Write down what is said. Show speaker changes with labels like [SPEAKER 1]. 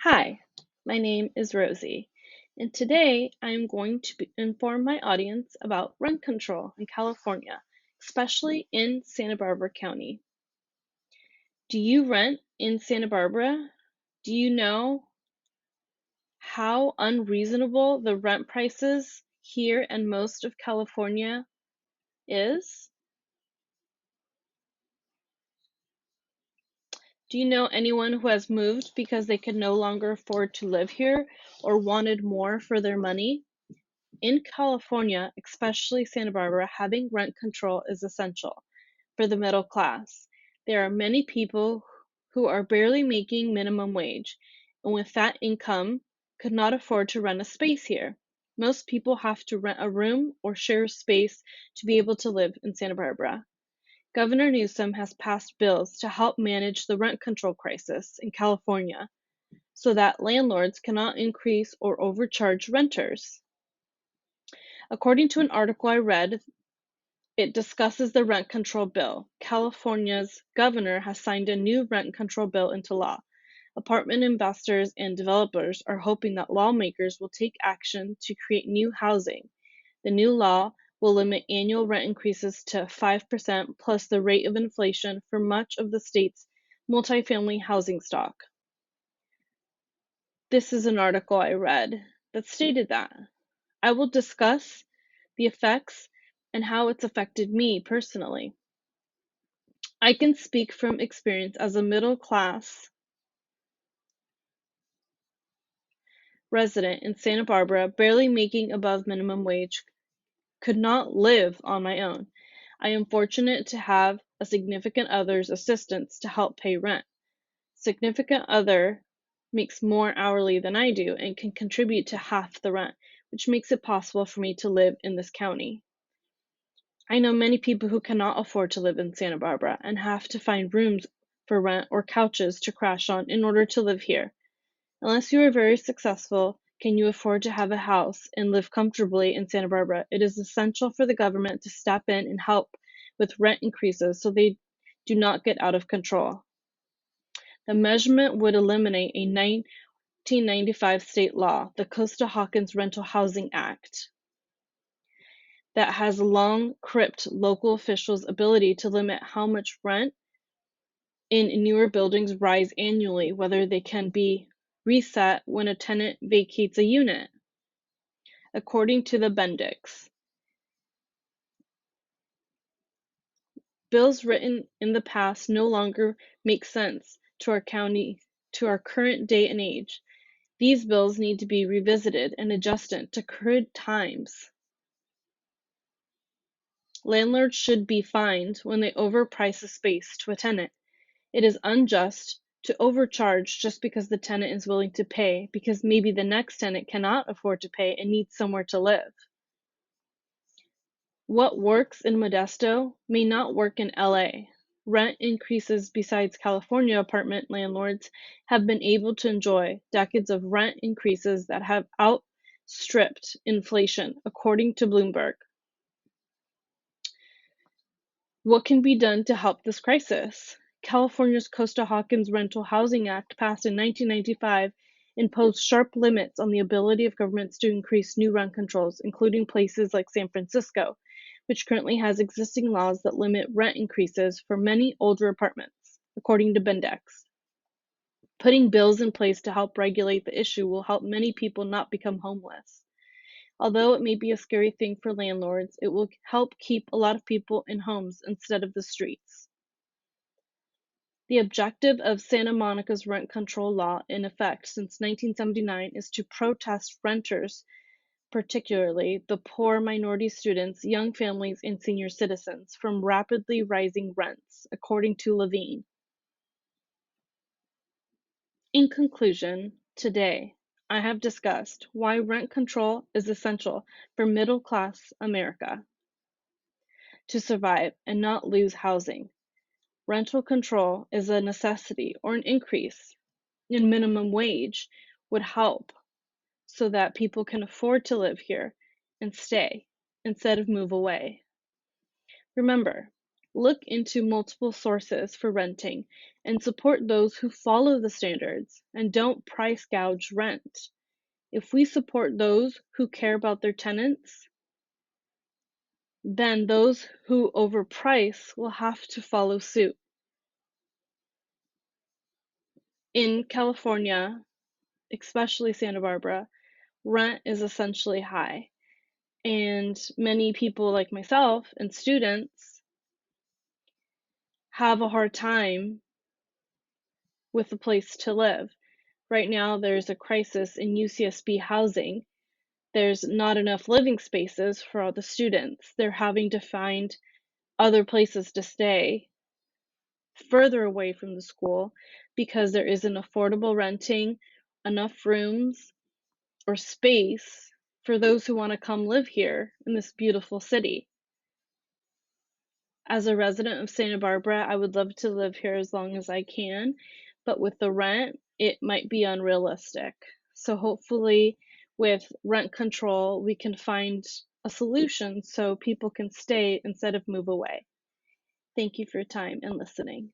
[SPEAKER 1] Hi, my name is Rosie, and today I am going to inform my audience about rent control in California, especially in Santa Barbara County. Do you rent in Santa Barbara? Do you know how unreasonable the rent prices here and most of California is? Do you know anyone who has moved because they could no longer afford to live here or wanted more for their money? In California, especially Santa Barbara, having rent control is essential for the middle class. There are many people who are barely making minimum wage, and with that income, could not afford to rent a space here. Most people have to rent a room or share space to be able to live in Santa Barbara. Governor Newsom has passed bills to help manage the rent control crisis in California so that landlords cannot increase or overcharge renters. According to an article I read, it discusses the rent control bill. California's governor has signed a new rent control bill into law. Apartment investors and developers are hoping that lawmakers will take action to create new housing. The new law will limit annual rent increases to 5% plus the rate of inflation for much of the state's multifamily housing stock. This is an article I read that stated that. I will discuss the effects and how it's affected me personally. I can speak from experience as a middle class resident in Santa Barbara, barely making above minimum wage, could not live on my own. I am fortunate to have a significant other's assistance to help pay rent. Significant other makes more hourly than I do and can contribute to half the rent, which makes it possible for me to live in this county. I know many people who cannot afford to live in Santa Barbara and have to find rooms for rent or couches to crash on in order to live here. Unless you are very successful, can you afford to have a house and live comfortably in Santa Barbara? It is essential for the government to step in and help with rent increases so they do not get out of control. The measurement would eliminate a 1995 state law, the Costa-Hawkins Rental Housing Act, that has long crimped local officials' ability to limit how much rent in newer buildings rise annually, whether they can be reset when a tenant vacates a unit. According to the Bendix, bills written in the past no longer make sense to our county, to our current day and age. These bills need to be revisited and adjusted to current times. Landlords should be fined when they overprice a space to a tenant. It is unjust to overcharge just because the tenant is willing to pay, because maybe the next tenant cannot afford to pay and needs somewhere to live. What works in Modesto may not work in LA. Rent increases besides California apartment landlords have been able to enjoy decades of rent increases that have outstripped inflation, according to Bloomberg. What can be done to help this crisis? California's Costa-Hawkins Rental Housing Act, passed in 1995, imposed sharp limits on the ability of governments to increase new rent controls, including places like San Francisco, which currently has existing laws that limit rent increases for many older apartments, according to Bendex. Putting bills in place to help regulate the issue will help many people not become homeless. Although it may be a scary thing for landlords, it will help keep a lot of people in homes instead of the streets. The objective of Santa Monica's rent control law, in effect since 1979, is to protest renters, particularly the poor, minority students, young families, and senior citizens, from rapidly rising rents, according to Levine. In conclusion, today I have discussed why rent control is essential for middle-class America to survive and not lose housing. Rental control is a necessity, or an increase in minimum wage would help so that people can afford to live here and stay instead of move away. Remember, Look into multiple sources for renting and support those who follow the standards and don't price gouge rent. If we support those who care about their tenants, then those who overprice will have to follow suit. In California, especially Santa Barbara, rent is essentially high, and many people like myself and students have a hard time with a place to live. Right now, there's a crisis in UCSB housing. There's not enough living spaces for all the students. They're having to find other places to stay further away from the school because there isn't affordable renting, enough rooms, or space for those who want to come live here in this beautiful city. As a resident of Santa Barbara, I would love to live here as long as I can, but with the rent, it might be unrealistic. So hopefully, with rent control, we can find a solution so people can stay instead of move away. Thank you for your time and listening.